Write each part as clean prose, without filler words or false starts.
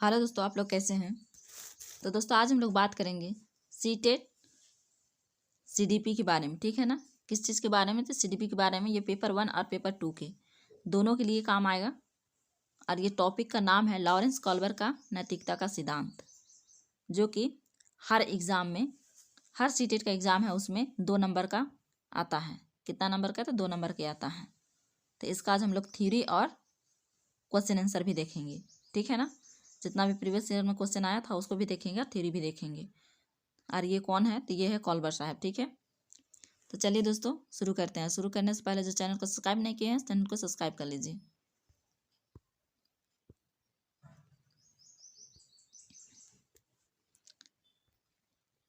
Hello दोस्तों, आप लोग कैसे हैं। तो दोस्तों आज हम लोग बात करेंगे सीटेट सीडीपी के बारे में। ठीक है ना। किस चीज़ के बारे में? तो सीडीपी के बारे में। ये पेपर 1 और पेपर 2 के दोनों के लिए काम आएगा। और ये टॉपिक का नाम है लॉरेंस कॉल्बर का नैतिकता का सिद्धांत, जो कि हर एग्ज़ाम में, हर सीटेट का एग्ज़ाम है उसमें 2 नंबर का आता है। कितना नंबर का? तो 2 नंबर के आता है। तो इसका आज हम लोग थ्योरी और क्वेश्चन आंसर भी देखेंगे। ठीक है ना। जितना भी प्रीवियस ईयर में क्वेश्चन आया था उसको भी देखेंगे और थ्योरी भी देखेंगे। और ये कौन है? तो ये है कॉल्बर साहब। ठीक है। तो चलिए दोस्तों शुरू करते हैं। शुरू करने से पहले जो चैनल को सब्सक्राइब नहीं किए हैं चैनल को सब्सक्राइब कर लीजिए।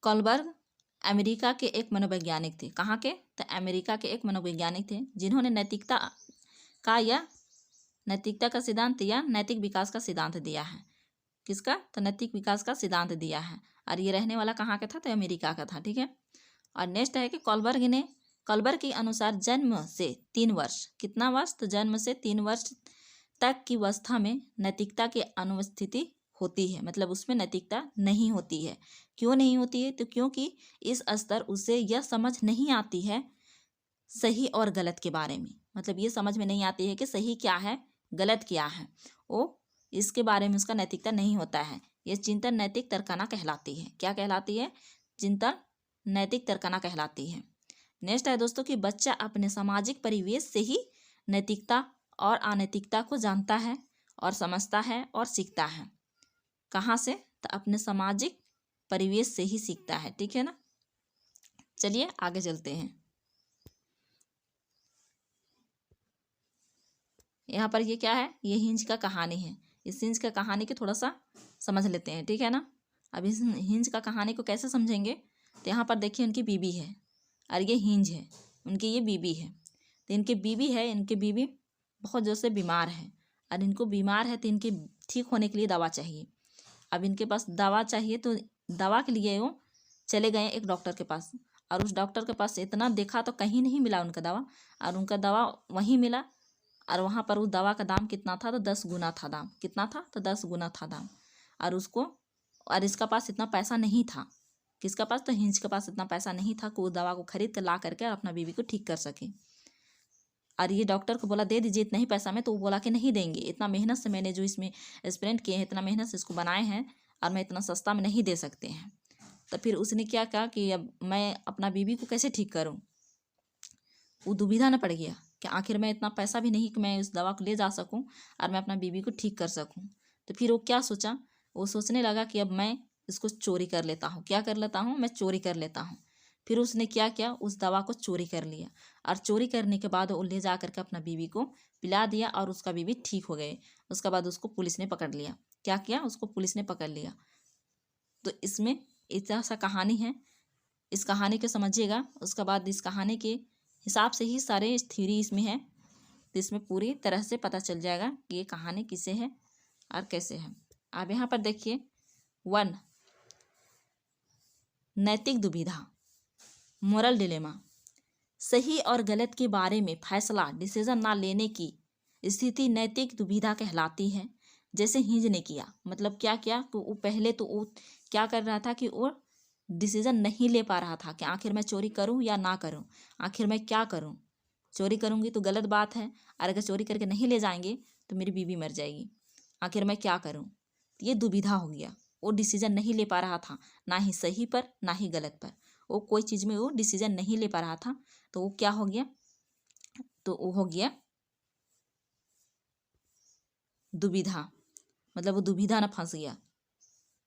कॉल्बर्ग अमेरिका के एक मनोवैज्ञानिक थे। कहाँ के? तो अमेरिका के एक मनोवैज्ञानिक थे जिन्होंने नैतिकता का सिद्धांत या नैतिक विकास का सिद्धांत दिया है। किसका? तो नैतिक विकास का सिद्धांत दिया है। और ये रहने वाला कहाँ का था? तो अमेरिका का था। ठीक है। और नेक्स्ट है कि कॉल्बर्ग के अनुसार जन्म से 3 वर्ष, कितना वर्ष? तो जन्म से 3 वर्ष तक की अवस्था में नैतिकता की अनुपस्थिति होती है। मतलब उसमें नैतिकता नहीं होती है। क्यों नहीं होती है? तो क्योंकि इस स्तर उसे यह समझ नहीं आती है सही और गलत के बारे में। मतलब ये समझ में नहीं आती है कि सही क्या है, गलत क्या है। वो इसके बारे में उसका नैतिकता नहीं होता है। ये चिंतन नैतिक तर्कना कहलाती है। क्या कहलाती है? चिंतन नैतिक तर्कना कहलाती है। नेक्स्ट है दोस्तों कि बच्चा अपने सामाजिक परिवेश से ही नैतिकता और अनैतिकता को जानता है और समझता है और सीखता है। कहाँ से? तो अपने सामाजिक परिवेश से ही सीखता है। ठीक है ना। चलिए आगे चलते हैं। यहाँ पर ये क्या है? ये हिंज का कहानी है। इस हिंज का कहानी को थोड़ा सा समझ लेते हैं। ठीक है ना। अब इस हिंज का कहानी को कैसे समझेंगे? तो यहाँ पर देखिए उनकी बीवी है और ये हिंज है, उनकी ये बीवी है। तो इनकी बीवी है, इनकी बीवी बहुत जोर से बीमार है और इनको बीमार है तो इनके ठीक होने के लिए दवा चाहिए। अब इनके पास दवा चाहिए तो दवा के लिए वो चले गए एक डॉक्टर के पास। और उस डॉक्टर के पास इतना देखा तो कहीं नहीं मिला उनका दवा, और उनका दवा वहीं मिला। और वहाँ पर उस दवा का दाम कितना था? तो 10 गुना था दाम। कितना था? तो 10 गुना था दाम। और इसका पास इतना पैसा नहीं था। किसका पास? तो हिंज के पास इतना पैसा नहीं था कि वो दवा को खरीद कर ला करके अपना बीवी को ठीक कर सके। और ये डॉक्टर को बोला दे दीजिए इतना ही पैसा में, तो वो बोला कि नहीं देंगे, इतना मेहनत से मैंने जो इसमें एक्सपेरिमेंट किए हैं, इतना मेहनत से इसको बनाए हैं और मैं इतना सस्ता में नहीं दे सकते हैं। तो फिर उसने क्या कहा कि अब मैं अपना बीवी को कैसे ठीक करूँ। वो दुविधा में पड़ गया कि आखिर मैं इतना पैसा भी नहीं कि मैं उस दवा को ले जा सकूं और मैं अपना बीवी को ठीक कर सकूं। तो फिर वो क्या सोचा? वो सोचने लगा कि अब मैं इसको चोरी कर लेता हूँ। क्या कर लेता हूँ? मैं चोरी कर लेता हूँ। फिर उसने क्या किया? उस दवा को चोरी कर लिया और चोरी करने के बाद वो ले जा करके अपना बीवी को पिला दिया और उसका बीवी ठीक हो गए। उसके बाद उसको पुलिस ने पकड़ लिया। क्या किया? उसको पुलिस ने पकड़ लिया। तो इसमें इतना सा कहानी है। इस कहानी को समझिएगा। उसके बाद इस कहानी के हिसाब से ही सारे थ्योरी इसमें है। तो इसमें पूरी तरह से पता चल जाएगा कि ये कहानी किसे है और कैसे है। अब यहाँ पर देखिए 1 नैतिक दुविधा, मोरल डिलेमा। सही और गलत के बारे में फैसला, डिसीजन ना लेने की स्थिति नैतिक दुविधा कहलाती है। जैसे हिंज ने किया। मतलब क्या किया कि वो पहले तो वो क्या कर रहा था कि वो डिसीजन नहीं ले पा रहा था कि आखिर मैं चोरी करूं या ना करूं, आखिर मैं क्या करूं। चोरी करूंगी तो गलत बात है और अगर चोरी करके नहीं ले जाएंगे तो मेरी बीवी मर जाएगी। आखिर मैं क्या करूं। तो ये दुविधा हो गया। वो डिसीजन नहीं ले पा रहा था, ना ही सही पर ना ही गलत पर। वो कोई चीज़ में वो डिसीजन नहीं ले पा रहा था। तो वो क्या हो गया? तो वो हो गया दुविधा। मतलब वो दुविधा ना फंस गया।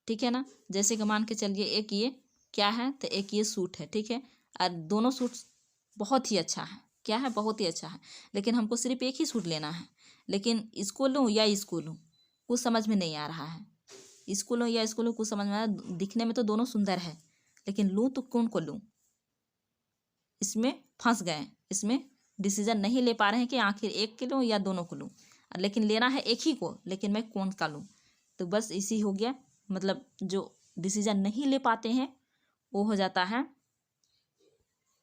ठीक है ना। जैसे कि मान के चलिए एक ये क्या है, तो एक ये सूट है। ठीक है। और दोनों सूट बहुत ही अच्छा है। क्या है? बहुत ही अच्छा है। लेकिन हमको सिर्फ एक ही सूट लेना है। लेकिन इसको लूँ या इसको लूँ, कुछ समझ में नहीं आ रहा है। इसको लूँ या इसको लूँ, कुछ समझ में आ रहा है। दिखने में तो दोनों सुंदर है, लेकिन लूँ तो कौन को लूँ। इसमें फंस गए। इसमें डिसीजन नहीं ले पा रहे हैं कि आखिर एक के लूँ या दोनों को लूँ। लेकिन लेना है एक ही को, लेकिन मैं कौन का लूँ। तो बस इसी हो गया। मतलब जो डिसीजन नहीं ले पाते हैं वो हो जाता है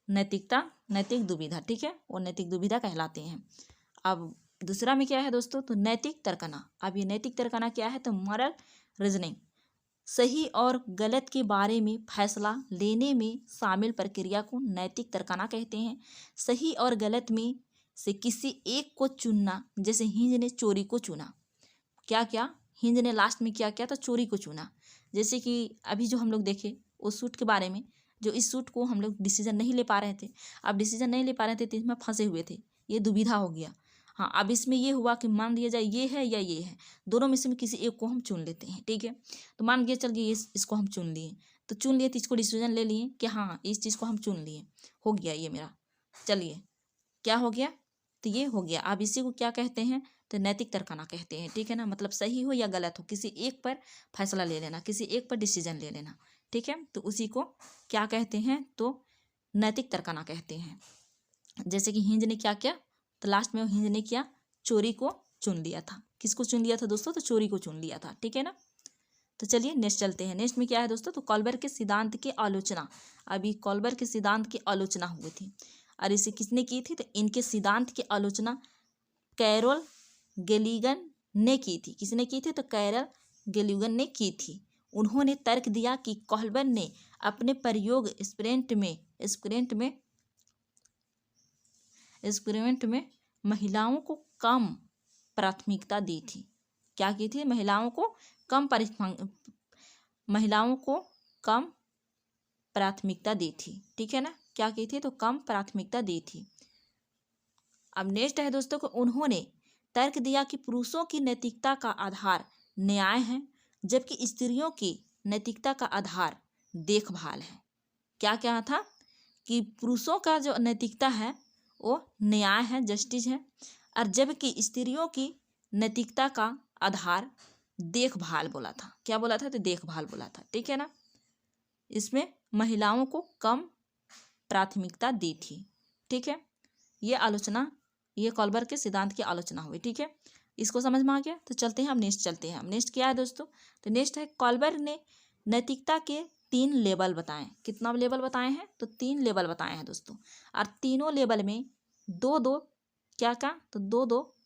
नैतिक दुविधा। ठीक है। वो नैतिक दुविधा कहलाते हैं। अब दूसरा में क्या है दोस्तों, तो नैतिक तर्कना। अब ये नैतिक तर्कना क्या है, तो मॉरल रीजनिंग, सही और गलत के बारे में फैसला लेने में शामिल प्रक्रिया को नैतिक तर्कना कहते हैं। सही और गलत में से किसी एक को चुनना, जैसे हिंज ने चोरी को चुना। क्या क्या, हिंज ने लास्ट में क्या किया, तो चोरी को चुना। जैसे कि अभी जो हम लोग देखे उस सूट के बारे में, जो इस सूट को हम लोग डिसीजन नहीं ले पा रहे थे। अब डिसीजन नहीं ले पा रहे थे तो इसमें फंसे हुए थे, ये दुविधा हो गया। हाँ, अब इसमें ये हुआ कि मान लिया जाए ये है या ये है, दोनों में से किसी एक को हम चुन लेते हैं, ठीक है। तो मान के चल गए इसको हम चुन लिए, तो चुन लिए तो इसको डिसीजन ले लिए कि हाँ इस चीज़ को हम चुन लिए, हो गया ये मेरा। चलिए क्या हो गया, तो ये हो गया। अब इसी को क्या कहते हैं, तो नैतिक तर्कना कहते हैं, ठीक है ना। मतलब सही हो या गलत हो, किसी एक पर फैसला ले लेना, किसी एक पर डिसीजन ले लेना, ठीक है। तो उसी को क्या कहते हैं, तो नैतिक तर्कना कहते हैं। जैसे कि हिंज ने क्या किया, तो लास्ट में हिंज ने क्या, चोरी को चुन लिया था। किसको चुन लिया था दोस्तों, तो चोरी को चुन लिया था, ठीक है ना। तो चलिए नेक्स्ट चलते हैं। नेक्स्ट में क्या है दोस्तों, तो कॉल्बर्ग के सिद्धांत की आलोचना। अभी कॉल्बर्ग के सिद्धांत की आलोचना हुई थी, और इसे किसने की थी, तो इनके सिद्धांत की आलोचना कैरोल गेलिगन ने की थी। किसने की थी, तो कैरल गेलिगन ने की थी। उन्होंने तर्क दिया कि कॉल्बर्ग ने अपने प्रयोग एक्सपेरिमेंट में महिलाओं को कम प्राथमिकता दी थी। क्या की थी, महिलाओं को कम प्राथमिकता दी थी, ठीक है ना। क्या की थी, तो कम प्राथमिकता दी थी। अब नेक्स्ट है दोस्तों को, उन्होंने तर्क दिया कि पुरुषों की नैतिकता का आधार न्याय है, जबकि स्त्रियों की नैतिकता का आधार देखभाल है। क्या क्या था, कि पुरुषों का जो नैतिकता है वो न्याय है, जस्टिस है, और जबकि स्त्रियों की नैतिकता का आधार देखभाल बोला था। क्या बोला था, तो देखभाल बोला था, ठीक है ना। इसमें महिलाओं को कम प्राथमिकता दी थी, ठीक है। ये आलोचना, ये कॉल्बर्ग के सिद्धांत की आलोचना हुई, ठीक है। इसको समझ में आ गया, तो चलते हैं हम नेक्स्ट चलते हैं। हम नेक्स्ट क्या है दोस्तों, तो नेक्स्ट है कॉल्बर्ग ने नैतिकता के 3 लेवल बताए। कितना लेवल बताए हैं, तो 3 लेवल बताए हैं दोस्तों। और तीनों लेवल में दो दो क्या क्या, तो दो दो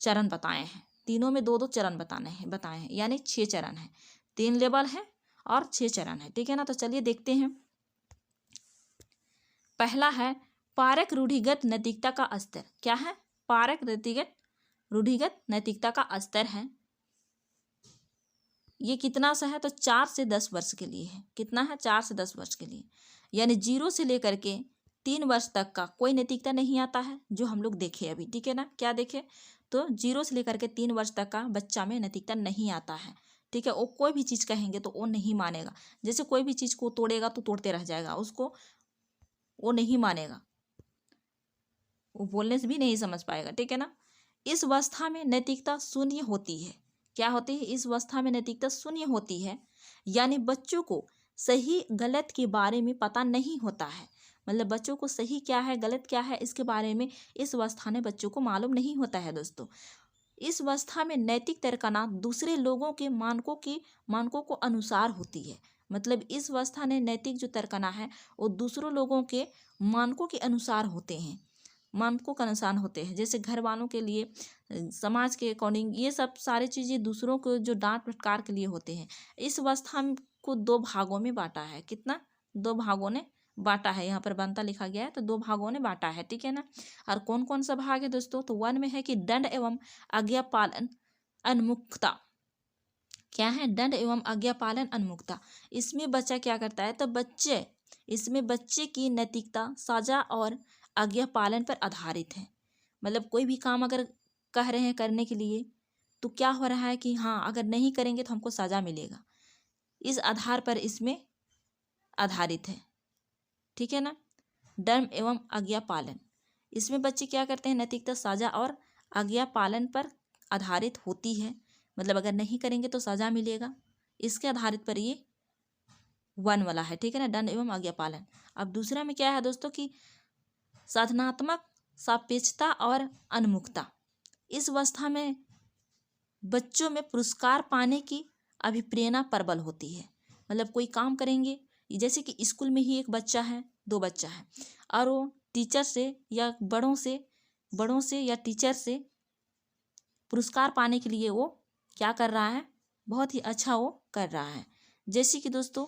चरण बताए हैं। तीनों में दो दो चरण बताए हैं, यानी 6 चरण है। 3 लेवल है और 6 चरण है, ठीक है ना। तो चलिए देखते हैं। पहला है पारक रूढ़िगत नैतिकता का स्तर। क्या है, पारक रूढ़िगत नैतिकता का स्तर है। ये कितना सा है, तो 4 से 10 वर्ष के लिए है। कितना है, 4 से 10 वर्ष के लिए, यानी 0 से लेकर के 3 वर्ष तक का कोई नैतिकता नहीं आता है, जो हम लोग देखे अभी, ठीक है ना। क्या देखे, तो 0 से लेकर के 3 वर्ष तक का बच्चा में नैतिकता नहीं आता है, ठीक है। वो कोई भी चीज़ कहेंगे तो वो नहीं मानेगा। जैसे कोई भी चीज़ को तोड़ेगा तो तोड़ते रह जाएगा, उसको वो नहीं मानेगा, वो बोलने से भी नहीं समझ पाएगा, ठीक है ना। इस अवस्था में नैतिकता शून्य होती है। क्या होती है, इस अवस्था में नैतिकता शून्य होती है, यानी बच्चों को सही गलत के बारे में पता नहीं होता है। मतलब बच्चों को सही क्या है गलत क्या है इसके बारे में इस अवस्था में बच्चों को मालूम नहीं होता है दोस्तों। इस अवस्था में नैतिक तर्कना दूसरे लोगों के मानकों को अनुसार होती है। मतलब इस अवस्था में नैतिक जो तर्कना है वो दूसरों लोगों के मानकों के अनुसार होते हैं, मानकों का अनुसार होते हैं। जैसे घर वालों के लिए, समाज के अकॉर्डिंग, ये सब सारी चीज़ें दूसरों को जो डांट फटकार के लिए होते हैं। इस अवस्था को 2 भागों में बांटा है। कितना, 2 भागों ने बांटा है। यहाँ पर बनता लिखा गया है, तो 2 भागों ने बांटा है, ठीक है ना। और कौन कौन सा भाग है दोस्तों, तो 1 में है कि दंड एवं आज्ञा पालन उन्मुखता। क्या है, दंड एवं आज्ञा पालन उन्मुखता। इसमें बच्चा क्या करता है, तो इसमें बच्चे की नैतिकता सजा और आज्ञा पालन पर आधारित है। मतलब कोई भी काम अगर कह रहे हैं करने के लिए, तो क्या हो रहा है कि हाँ अगर नहीं करेंगे तो हमको सजा मिलेगा, इस आधार पर इसमें आधारित है, ठीक है ना। धर्म एवं आज्ञा पालन, इसमें बच्चे क्या करते हैं, नैतिकता सजा और आज्ञा पालन पर आधारित होती है। मतलब अगर नहीं करेंगे तो सजा मिलेगा, इसके आधारित पर ये 1 वाला है, ठीक है ना, दंड एवं आज्ञा पालन। अब दूसरा में क्या है दोस्तों की साधनात्मक सापेक्षता और उन्मुखता। इस अवस्था में बच्चों में पुरस्कार पाने की अभिप्रेरणा प्रबल होती है। मतलब कोई काम करेंगे, जैसे कि स्कूल में ही एक बच्चा है, 2 बच्चा है, और वो टीचर से या बड़ों से बड़ों से या टीचर से पुरस्कार पाने के लिए वो क्या कर रहा है, बहुत ही अच्छा वो कर रहा है। जैसे कि दोस्तों,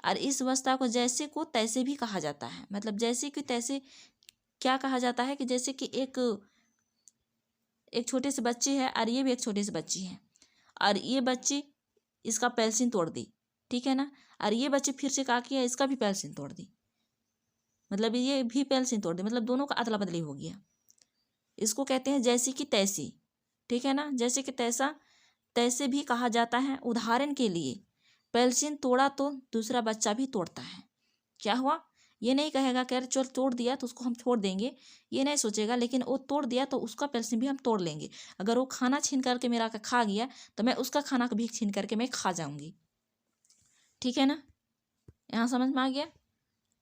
और इस अवस्था को जैसे को तैसे भी कहा जाता है। मतलब जैसे कि तैसे क्या कहा जाता है कि जैसे कि एक छोटे से बच्चे है और ये भी एक छोटी सी बच्ची है, और ये बच्ची इसका पेंसिल तोड़ दी, ठीक है ना, और ये बच्चे फिर से क्या किया, इसका भी पेंसिल तोड़ दी, मतलब ये भी पेंसिल तोड़ दी, मतलब दोनों का अदला बदली हो गया। इसको कहते हैं जैसी की तैसी, ठीक है ना। जैसे कि तैसा तैसे भी कहा जाता है। उदाहरण के लिए पेंसिल तोड़ा तो दूसरा बच्चा भी तोड़ता है। क्या हुआ, ये नहीं कहेगा कि अरे चल तोड़ दिया तो उसको हम छोड़ देंगे, ये नहीं सोचेगा, लेकिन वो तोड़ दिया तो उसका पेंसिल भी हम तोड़ लेंगे। अगर वो खाना छीन करके मेरा का खा गया तो मैं उसका खाना भी छीन करके मैं खा जाऊंगी, ठीक है ना। यहाँ समझ में आ गया।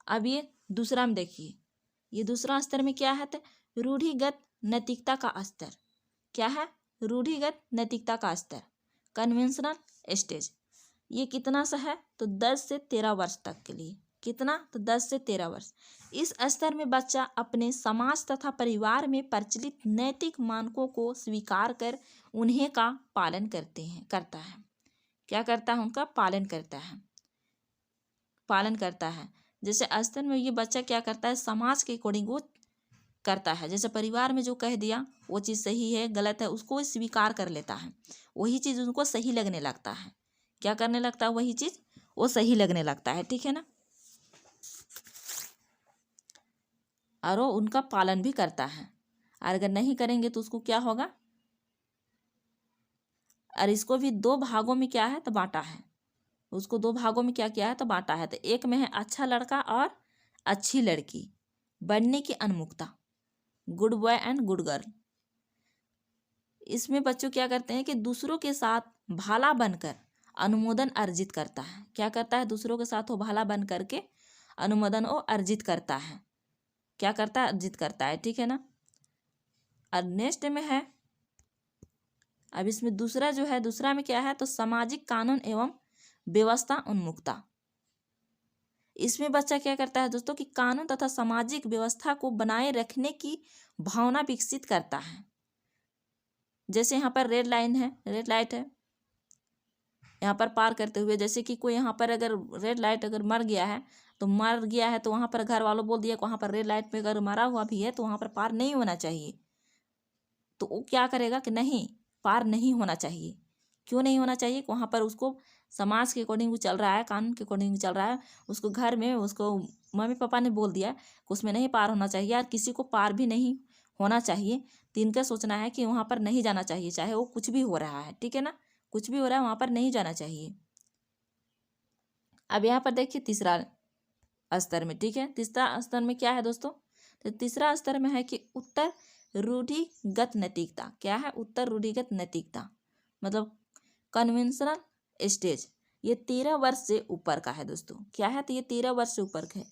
अब ये दूसरा में देखिए, ये दूसरा स्तर में क्या है, तो रूढ़िगत नैतिकता का स्तर। क्या है, रूढ़िगत नैतिकता का स्तर, कन्वेंशनल स्टेज। ये कितना सा है, तो 10 से 13 वर्ष तक के लिए। कितना, तो 10 से 13 वर्ष। इस स्तर में बच्चा अपने समाज तथा परिवार में प्रचलित नैतिक मानकों को स्वीकार कर उन्हें का पालन करता है। क्या करता है, उनका पालन करता है। जैसे स्तर में ये बच्चा क्या करता है, समाज के अकॉर्डिंग वो करता है। जैसे परिवार में जो कह दिया वो चीज़ सही है गलत है उसको स्वीकार कर लेता है, वही चीज़ उनको सही लगने लगता है। क्या करने लगता है, वही चीज़ वो सही लगने लगता है, ठीक है ना। और वो उनका पालन भी करता है, और अगर नहीं करेंगे तो उसको क्या होगा। और इसको भी 2 भागों में क्या है, तो बांटा है। उसको 2 भागों में क्या किया है, तो बांटा है। तो एक में है अच्छा लड़का और अच्छी लड़की बनने की अनुमुक्ता, good boy and good girl. इसमें बच्चों क्या करते हैं कि दूसरों के साथ भाला बनकर अनुमोदन अर्जित करता है। क्या करता है, दूसरों के साथ वो भाला बन करके अनुमोदन वो अर्जित करता है। क्या करता है, अर्जित करता है, ठीक है ना। और नेक्स्ट में है, अब इसमें दूसरा जो है, दूसरा में क्या है, तो सामाजिक कानून एवं व्यवस्था उन्मुखता। इसमें बच्चा क्या करता है दोस्तों कि कानून तथा सामाजिक व्यवस्था को बनाए रखने की भावना विकसित करता है। जैसे यहाँ पर रेड लाइट है, यहाँ पर पार करते हुए, जैसे कि कोई यहाँ पर अगर रेड लाइट अगर मर गया है तो वहाँ पर घर वालों बोल दिया कि वहाँ पर रेड लाइट पे अगर मरा हुआ भी है तो वहाँ पर पार नहीं होना चाहिए। तो वो क्या करेगा कि नहीं, पार नहीं होना चाहिए। क्यों नहीं होना चाहिए, वहाँ पर उसको समाज के अकॉर्डिंग वो चल रहा है, कानून के अकॉर्डिंग चल रहा है, उसको घर में उसको मम्मी पापा ने बोल दिया कि उसमें नहीं पार होना चाहिए, और किसी को पार भी नहीं होना चाहिए। तो इनका सोचना है कि वहाँ पर नहीं जाना चाहिए, चाहे वो कुछ भी हो रहा है, ठीक है ना, कुछ भी हो रहा है वहाँ पर नहीं जाना चाहिए। अब यहाँ पर देखिए तीसरा स्तर में, ठीक है, तीसरा स्तर में क्या है दोस्तों, तो तीसरा स्तर में है कि उत्तर रूढ़िगत नैतिकता। क्या है, उत्तर रूढ़िगत नैतिकता, मतलब कन्वेंशनल स्टेज। ये 13 वर्ष से ऊपर का है दोस्तों। क्या है, तो ये 13 वर्ष से ऊपर का है।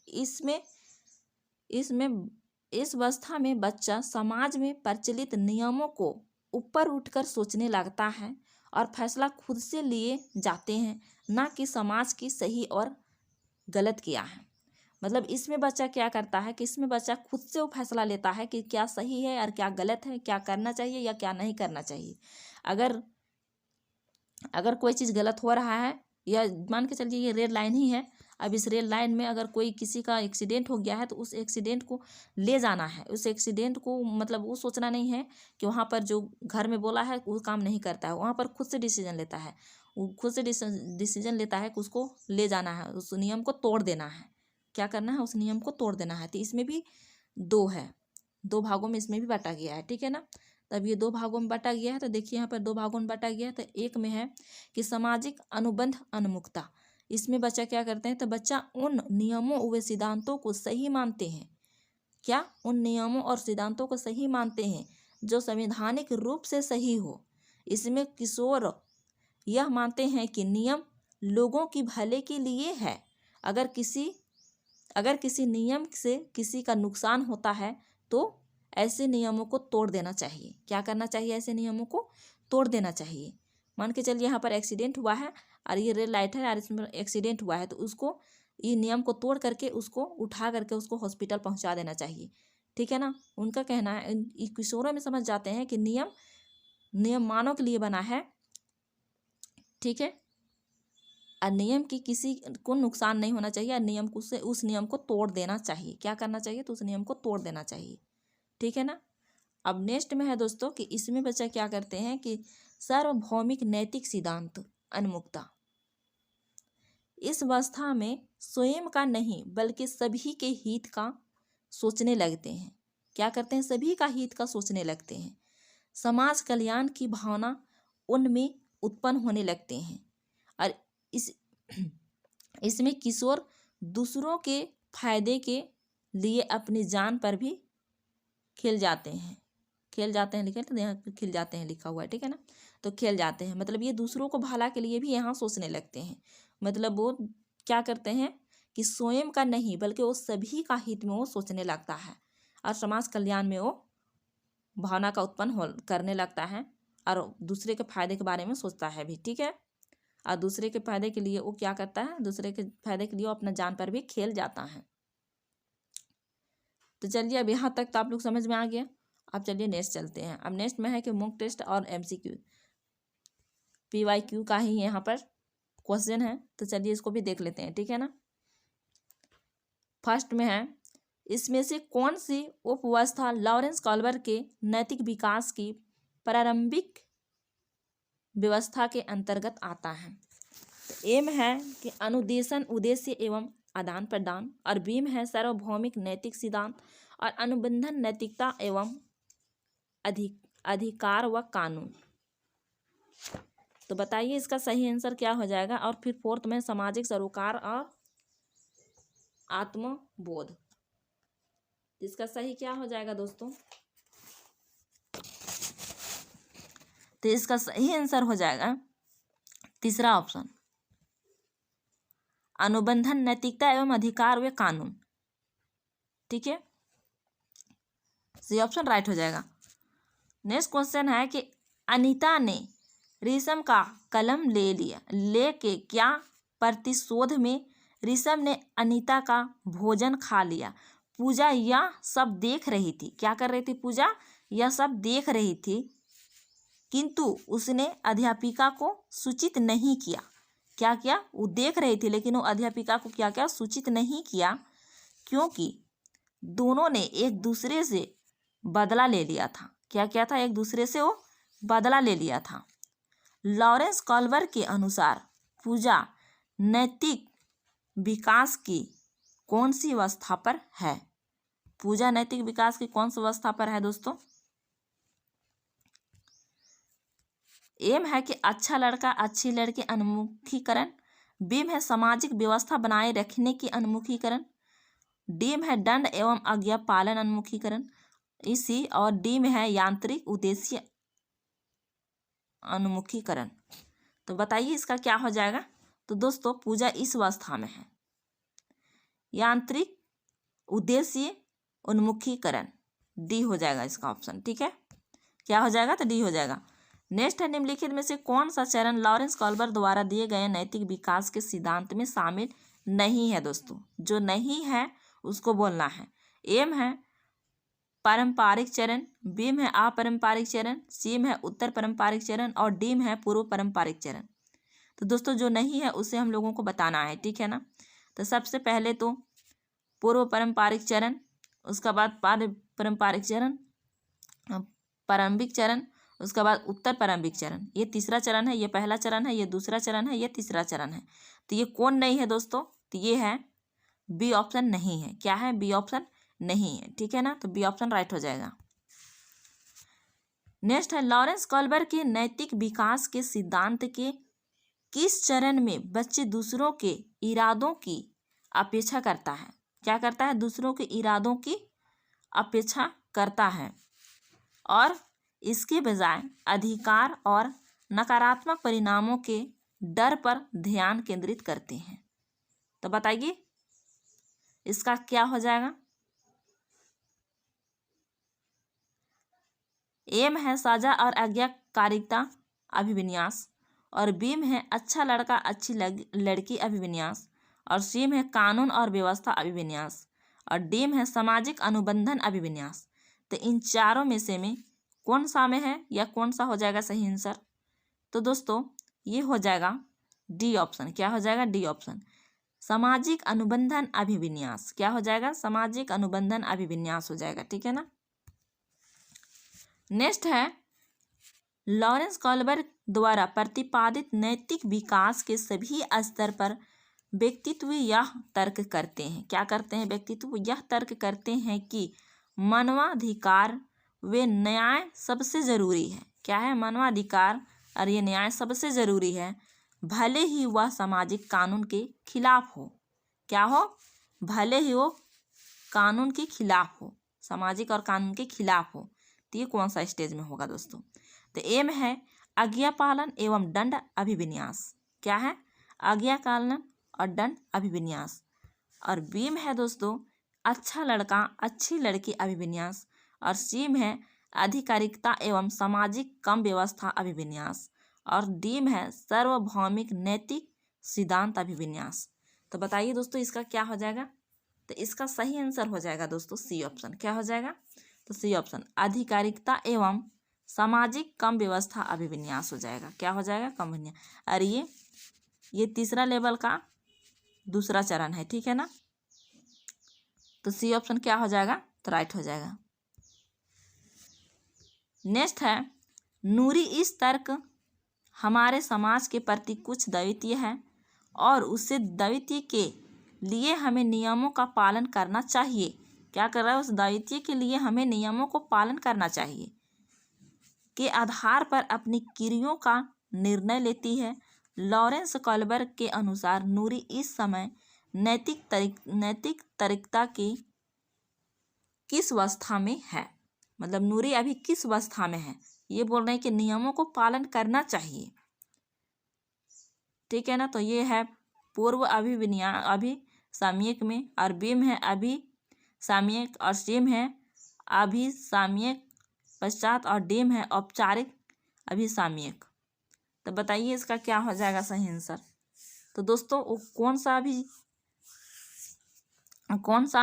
इसमें इस अवस्था में बच्चा समाज में प्रचलित नियमों को ऊपर उठकर सोचने लगता है और फैसला खुद से लिए जाते हैं, ना कि समाज की सही और गलत किया है। मतलब इसमें बच्चा क्या करता है कि इसमें बच्चा खुद से वो फैसला लेता है कि क्या सही है और क्या गलत है, क्या करना चाहिए या क्या नहीं करना चाहिए। अगर कोई चीज़ गलत हो रहा है, या मान के चलिए ये रेड लाइन ही है, अब इस रेड लाइन में अगर कोई किसी का एक्सीडेंट हो गया है तो उस एक्सीडेंट को ले जाना है। उस एक्सीडेंट को मतलब वो सोचना नहीं है कि वहाँ पर जो घर में बोला है वो काम नहीं करता है, वहाँ पर खुद से डिसीजन लेता है। वो खुद से डिसीजन लेता है कि उसको ले जाना है, उस नियम को तोड़ देना है। क्या करना है, उस नियम को तोड़ देना है। तो इसमें भी 2 है, 2 भागों में इसमें भी बांटा गया है, ठीक है ना। तब ये 2 भागों में बांटा गया है। तो देखिए यहाँ पर 2 भागों में बांटा गया है। तो एक में है कि सामाजिक अनुबंध उन्मुखता। इसमें बच्चा क्या करते हैं, तो बच्चा उन नियमों व सिद्धांतों को सही मानते हैं। क्या, उन नियमों और सिद्धांतों को सही मानते हैं जो संवैधानिक रूप से सही हो। इसमें किशोर यह मानते हैं कि नियम लोगों की भले के लिए है। अगर किसी नियम से किसी का नुकसान होता है तो ऐसे नियमों को तोड़ देना चाहिए। क्या करना चाहिए, ऐसे नियमों को तोड़ देना चाहिए। मान के चलिए यहाँ पर एक्सीडेंट हुआ है और ये रेड लाइट है और इसमें एक्सीडेंट हुआ है, तो उसको ये नियम को तोड़ करके उसको उठा करके उसको हॉस्पिटल पहुँचा देना चाहिए। ठीक है ना। उनका कहना है, किशोरों में समझ जाते हैं कि नियम मानव के लिए बना है, ठीक है, और नियम की किसी को नुकसान नहीं होना चाहिए, और नियम को से उस नियम को तोड़ देना चाहिए। क्या करना चाहिए? तो उस नियम को तोड़ देना चाहिए, ठीक है ना। अब नेक्स्ट में है दोस्तों कि इसमें बच्चा क्या करते हैं कि सार्वभौमिक नैतिक सिद्धांत उन्मुखता। इस अवस्था में स्वयं का नहीं बल्कि सभी के हित का सोचने लगते हैं। क्या करते हैं? सभी का हित का सोचने लगते हैं। समाज कल्याण की भावना उनमें उत्पन्न होने लगते हैं, और इसमें किशोर दूसरों के फायदे के लिए अपनी जान पर भी खिल जाते हैं। लिखे तो यहाँ पे खिल जाते हैं लिखा हुआ है, ठीक है ना। तो खेल जाते हैं मतलब ये दूसरों को भला के लिए भी यहाँ सोचने लगते हैं। मतलब वो क्या करते हैं कि स्वयं का नहीं बल्कि वो सभी का हित में वो सोचने लगता है, और समाज कल्याण में वो भावना का उत्पन्न करने लगता है, और दूसरे के फायदे के बारे में सोचता है भी, ठीक है। और दूसरे के फायदे के लिए वो क्या करता है? दूसरे के फायदे के लिए वो अपना जान पर भी खेल जाता है। तो चलिए अब यहाँ तक तो आप लोग समझ में आ गया। अब चलिए नेक्स्ट चलते हैं। अब नेक्स्ट में है कि मॉक टेस्ट और MCQ PYQ का ही यहाँ पर क्वेश्चन है, तो चलिए इसको भी देख लेते हैं, ठीक है ना। फर्स्ट में है, इसमें से कौन सी उपवस्था लॉरेंस कॉल्बर के नैतिक विकास की प्रारंभिक व्यवस्था के अंतर्गत आता है? तो एम है कि अनुदेशन उद्देश्य एवं आदान प्रदान, और बीम है सार्वभौमिक नैतिक सिद्धांत और अनुबंधन नैतिकता एवं अधिकार व कानून। तो बताइए इसका सही आंसर क्या हो जाएगा। और फिर फोर्थ में सामाजिक सरोकार और आत्मबोध। इसका सही क्या हो जाएगा दोस्तों? तो इसका सही आंसर हो जाएगा तीसरा ऑप्शन, अनुबंधन नैतिकता एवं अधिकार व कानून, ठीक है। सी ऑप्शन राइट हो जाएगा। नेक्स्ट क्वेश्चन है कि अनीता ने ऋषम का कलम लेके क्या प्रतिशोध में ऋषम ने अनीता का भोजन खा लिया। पूजा यह सब देख रही थी। क्या कर रही थी? पूजा यह सब देख रही थी, किंतु उसने अध्यापिका को सूचित नहीं किया। क्या किया? वो देख रही थी लेकिन वो अध्यापिका को क्या सूचित नहीं किया, क्योंकि दोनों ने एक दूसरे से बदला ले लिया था। क्या किया था? एक दूसरे से वो बदला ले लिया था। लॉरेंस कॉल्बर के अनुसार पूजा नैतिक विकास की कौन सी अवस्था पर है? पूजा नैतिक विकास की कौन सी अवस्था पर है दोस्तों? एम है कि अच्छा लड़का अच्छी लड़की उन्मुखीकरण, बीम है सामाजिक व्यवस्था बनाए रखने की उन्मुखीकरण, डीम है दंड एवं आज्ञा पालन उन्मुखीकरण, इसी और डी में है यांत्रिक उद्देश्य उन्मुखीकरण। तो बताइए इसका क्या हो जाएगा। तो दोस्तों पूजा इस अवस्था में है, यांत्रिक उद्देश्य उन्मुखीकरण, डी हो जाएगा इसका ऑप्शन, ठीक है। क्या हो जाएगा? तो डी हो जाएगा। नेक्स्ट है, निम्नलिखित में से कौन सा चरण लॉरेंस कॉल्बर द्वारा दिए गए नैतिक विकास के सिद्धांत में शामिल नहीं है? दोस्तों जो नहीं है उसको बोलना है। एम है पारंपरिक चरण, बी में है अपारंपरिक चरण, सी में है उत्तर पारंपरिक चरण, और डी में है पूर्व पारंपरिक चरण। तो दोस्तों जो नहीं है उसे हम लोगों को बताना है, ठीक है ना। तो सबसे पहले तो पूर्व पारंपरिक चरण, उसके बाद पारंपरिक चरण, प्रारंभिक चरण, उसके बाद उत्तर प्रारंभिक चरण। ये तीसरा चरण है, ये पहला चरण है, ये दूसरा चरण है, ये तीसरा चरण है। तो ये कौन नहीं है दोस्तों? तो ये है बी ऑप्शन नहीं है। क्या है? बी ऑप्शन नहीं है, ठीक है ना। तो बी ऑप्शन राइट हो जाएगा। नेक्स्ट है, लॉरेंस कॉल्बर के नैतिक विकास के सिद्धांत के किस चरण में बच्चे दूसरों के इरादों की अपेक्षा करता है? क्या करता है? दूसरों के इरादों की अपेक्षा करता है, और इसके बजाय अधिकार और नकारात्मक परिणामों के डर पर ध्यान केंद्रित करते हैं। तो बताइए इसका क्या हो जाएगा। एम है साझा और आज्ञाकारिता अभिविन्यास, और बीम है अच्छा लड़का अच्छी लड़की अभिविन्यास, और सी में है कानून और व्यवस्था अभिविन्यास, और डीम है सामाजिक अनुबंधन अभिविन्यास। तो इन चारों में से में कौन सा में है या कौन सा हो जाएगा सही आंसर? तो दोस्तों ये हो जाएगा डी ऑप्शन। क्या हो जाएगा? डी ऑप्शन, सामाजिक अनुबंधन अभिविन्यास। क्या हो जाएगा? सामाजिक अनुबंधन अभिविन्यास हो जाएगा। ठीक है ना। नेक्स्ट है लॉरेंस कॉल्बर्ग द्वारा प्रतिपादित नैतिक विकास के सभी स्तर पर व्यक्तित्व यह तर्क करते हैं। क्या करते हैं? व्यक्तित्व यह तर्क करते हैं कि मानवाधिकार व न्याय सबसे जरूरी है। क्या है? मानवाधिकार और ये न्याय सबसे जरूरी है, भले ही वह सामाजिक कानून के खिलाफ हो। क्या हो? भले ही वो कानून के खिलाफ हो, सामाजिक और कानून के खिलाफ हो। तो ये कौन सा स्टेज में होगा दोस्तों? तो ए में है आज्ञा पालन एवं दंड अभिविन्यास। क्या है? आज्ञा पालन और दंड अभिविन्यास। और बी में है दोस्तों अच्छा लड़का अच्छी लड़की अभिविन्यास। और सी में है आधिकारिकता एवं सामाजिक कम व्यवस्था अभिविन्यास। और डी में है सार्वभौमिक नैतिक सिद्धांत अभिविन्यास। तो बताइए दोस्तों इसका क्या हो जाएगा? तो इसका सही आंसर हो जाएगा दोस्तों सी ऑप्शन। क्या हो जाएगा? तो सी ऑप्शन, आधिकारिकता एवं सामाजिक कम व्यवस्था अभिविन्यास हो जाएगा। क्या हो जाएगा? कम विन्यास। और ये तीसरा लेवल का दूसरा चरण है। ठीक है ना। तो सी ऑप्शन क्या हो जाएगा? तो राइट हो जाएगा। नेक्स्ट है नूरी इस तर्क हमारे समाज के प्रति कुछ द्वितीय है और उससे द्वितीय के लिए हमें नियमों का पालन करना चाहिए। क्या कर रहा है? उस द्वितीय के लिए हमें नियमों को पालन करना चाहिए के आधार पर अपनी क्रियाओं का निर्णय लेती है। लॉरेंस कॉल्बर्ग के अनुसार नूरी इस समय नैतिक तरीकता की किस अवस्था में है? मतलब नूरी अभी किस अवस्था में है? ये बोल रहे हैं कि नियमों को पालन करना चाहिए। ठीक है ना। तो ये है पूर्व अभिसामयिक में, और बीम है अभिसामयिक, और सीम है अभिसामयिक पश्चात, और डीम है औपचारिक अभिसामयिक। तो बताइए इसका क्या हो जाएगा सही आंसर? तो दोस्तों वो कौन सा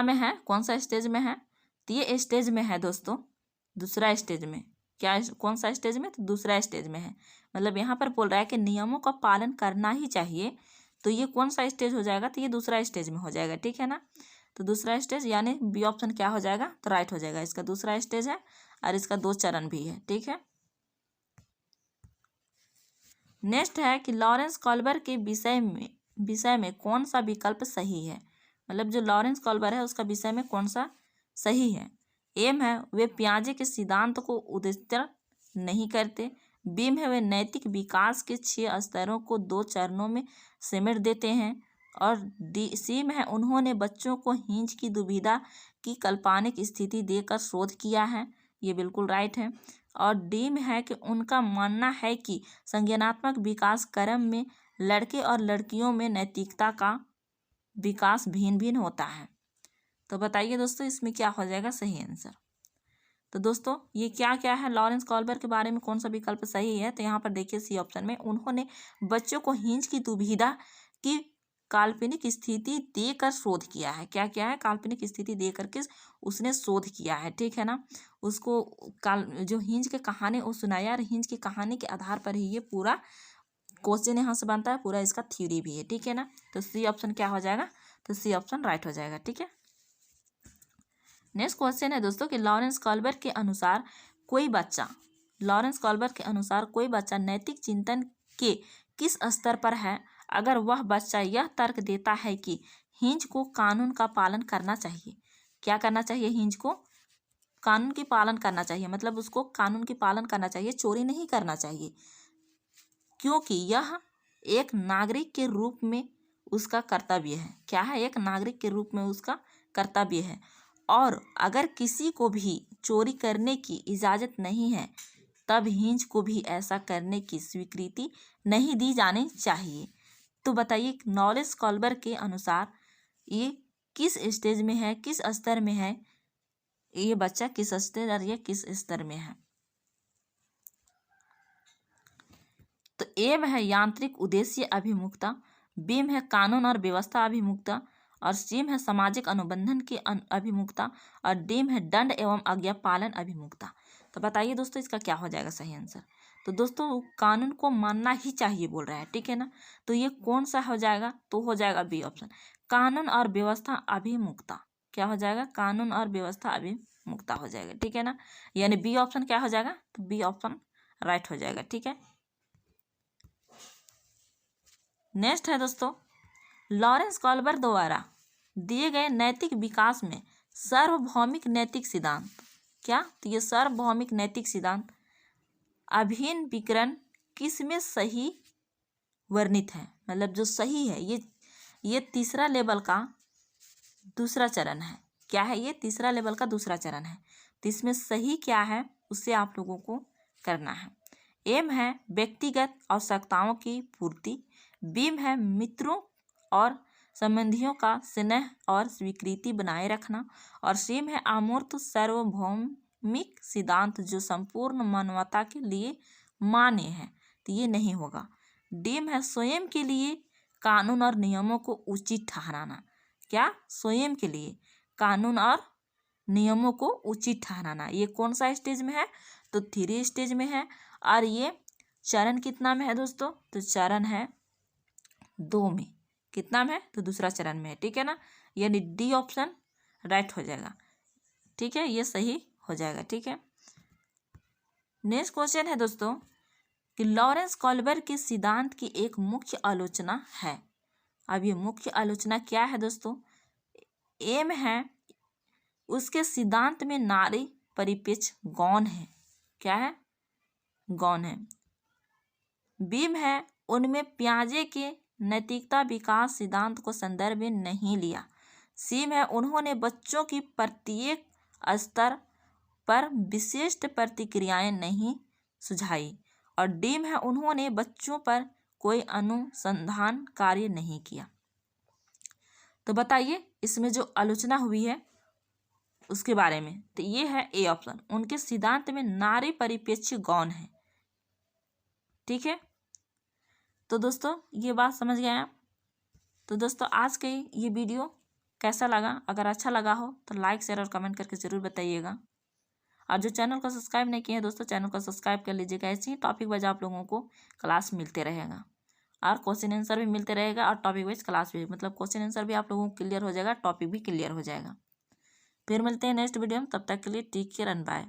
में है, कौन सा स्टेज में है? तो ये स्टेज में है दोस्तों, दूसरा स्टेज में। क्या कौन सा स्टेज में? तो दूसरा स्टेज में है। मतलब यहाँ पर बोल रहा है कि नियमों का पालन करना ही चाहिए। तो ये कौन सा स्टेज हो जाएगा? तो ये दूसरा स्टेज में हो जाएगा। ठीक है ना। तो दूसरा स्टेज यानी बी ऑप्शन क्या हो जाएगा? तो राइट हो जाएगा। इसका दूसरा स्टेज है और इसका 2 चरण भी है। ठीक है। नेक्स्ट है कि लॉरेंस कॉल्बर्ग के विषय में कौन सा विकल्प सही है? मतलब जो लॉरेंस कॉल्बर्ग है उसका विषय में कौन सा सही है? एम है वे पियाजे के सिद्धांत को उद्देश्य नहीं करते। बीम है वे नैतिक विकास के 6 स्तरों को 2 चरणों में समेट देते हैं। और डी सीम है उन्होंने बच्चों को हिंज की दुविधा की काल्पनिक स्थिति देकर शोध किया है। ये बिल्कुल राइट है। और डी में है कि उनका मानना है कि संज्ञानात्मक विकास क्रम में लड़के और लड़कियों में नैतिकता का विकास भिन्न भिन्न होता है। तो बताइए दोस्तों इसमें क्या हो जाएगा सही आंसर? तो दोस्तों ये क्या क्या है लॉरेंस कॉल्बर्ग के बारे में कौन सा विकल्प सही है? तो यहाँ पर देखिए सी ऑप्शन में उन्होंने बच्चों को हिंज की दुविधा की काल्पनिक स्थिति देकर शोध किया है। क्या क्या है? काल्पनिक स्थिति दे करके उसने शोध किया है। ठीक है ना। उसको जो हिंज के कहानी वो सुनाया और हिंज की कहानी के आधार पर ही ये पूरा क्वेश्चन यहाँ से बनता है, पूरा इसका थ्योरी भी है। ठीक है ना। तो सी ऑप्शन क्या हो जाएगा? तो सी ऑप्शन राइट हो जाएगा। ठीक है। नेक्स्ट क्वेश्चन है दोस्तों कि लॉरेंस कॉल्बर्ग के अनुसार कोई बच्चा नैतिक चिंतन के किस स्तर पर है अगर वह बच्चा यह तर्क देता है कि हिंज को कानून का पालन करना चाहिए। क्या करना चाहिए? हिंज को कानून की पालन करना चाहिए। मतलब उसको कानून की पालन करना चाहिए, चोरी नहीं करना चाहिए, क्योंकि यह एक नागरिक के रूप में उसका कर्तव्य है। क्या है? एक नागरिक के रूप में उसका कर्तव्य है। और अगर किसी को भी चोरी करने की इजाज़त नहीं है तब हिंज को भी ऐसा करने की स्वीकृति नहीं दी जानी चाहिए। तो बताइए लॉरेंस कॉल्बर्ग के अनुसार ये किस स्टेज में है, किस स्तर में है? ये बच्चा किस स्टेज और ये किस स्तर में है? तो एम है यांत्रिक उद्देश्य अभिमुखता, बीम है कानून और व्यवस्था अभिमुखता, और सीम है सामाजिक अनुबंधन की अभिमुखता, और डीम है दंड एवं आज्ञा पालन अभिमुखता। तो बताइए दोस्तों इसका क्या हो जाएगा सही आंसर। तो दोस्तों कानून को मानना ही चाहिए बोल रहा है, ठीक है ना। तो ये कौन सा हो जाएगा, तो हो जाएगा बी ऑप्शन, कानून और व्यवस्था अभिमुखता। क्या हो जाएगा, कानून और व्यवस्था अभिमुखता हो जाएगा, ठीक है ना। यानी बी ऑप्शन क्या हो जाएगा, तो बी ऑप्शन राइट हो जाएगा, ठीक है। नेक्स्ट है दोस्तों, लॉरेंस कॉल्बर द्वारा दिए गए नैतिक विकास में सार्वभौमिक नैतिक सिद्धांत। क्या, तो ये सार्वभौमिक नैतिक सिद्धांत अभिन्न विकरण किस में सही वर्णित है, मतलब जो सही है, ये तीसरा लेवल का दूसरा चरण है। क्या है, ये तीसरा लेवल का दूसरा चरण है। तो इसमें सही क्या है उससे आप लोगों को करना है। एम है व्यक्तिगत आवश्यकताओं की पूर्ति, बीम है मित्रों और संबंधियों का स्नेह और स्वीकृति बनाए रखना, और सीम है अमूर्त सार्वभौमिक सिद्धांत जो संपूर्ण मानवता के लिए मान्य है। तो ये नहीं होगा। डीम है स्वयं के लिए कानून और नियमों को उचित ठहराना। क्या, स्वयं के लिए कानून और नियमों को उचित ठहराना। ये कौन सा स्टेज में है, तो 3 स्टेज में है। और ये चरण कितना में है दोस्तों, तो चरण है 2 में। कितना में है, तो दूसरा चरण में है, ठीक है ना। यानी डी ऑप्शन राइट हो जाएगा, ठीक है, ये सही हो जाएगा, ठीक है। नेक्स्ट क्वेश्चन है दोस्तों कि लॉरेंस कॉल्बर के सिद्धांत की एक मुख्य आलोचना है। अब ये मुख्य आलोचना क्या है दोस्तों, एम है उसके सिद्धांत में नारी परिप्रेक्ष्य गौण है। क्या है, गौण है। बीम है उनमें पियाजे के नैतिकता विकास सिद्धांत को संदर्भ में नहीं लिया। सीम है उन्होंने बच्चों की प्रत्येक स्तर पर विशिष्ट प्रतिक्रियाएं नहीं सुझाई, और डीम है उन्होंने बच्चों पर कोई अनुसंधान कार्य नहीं किया। तो बताइए इसमें जो आलोचना हुई है उसके बारे में, तो ये है ए ऑप्शन, उनके सिद्धांत में नारी परिप्रेक्ष्य गौण है, ठीक है। तो दोस्तों ये बात समझ गए आप। तो दोस्तों आज के ये वीडियो कैसा लगा, अगर अच्छा लगा हो तो लाइक शेयर और कमेंट करके ज़रूर बताइएगा। और जो चैनल को सब्सक्राइब नहीं किए हैं दोस्तों, चैनल को सब्सक्राइब कर लीजिएगा। ऐसे ही टॉपिक वाइज आप लोगों को क्लास मिलते रहेगा, और क्वेश्चन आंसर भी मिलते रहेगा, और टॉपिक वाइज क्लास भी, मतलब क्वेश्चन आंसर भी आप लोगों को क्लियर हो जाएगा, टॉपिक भी क्लियर हो जाएगा। फिर मिलते हैं नेक्स्ट वीडियो में, तब तक के लिए टेक केयर एंड बाय।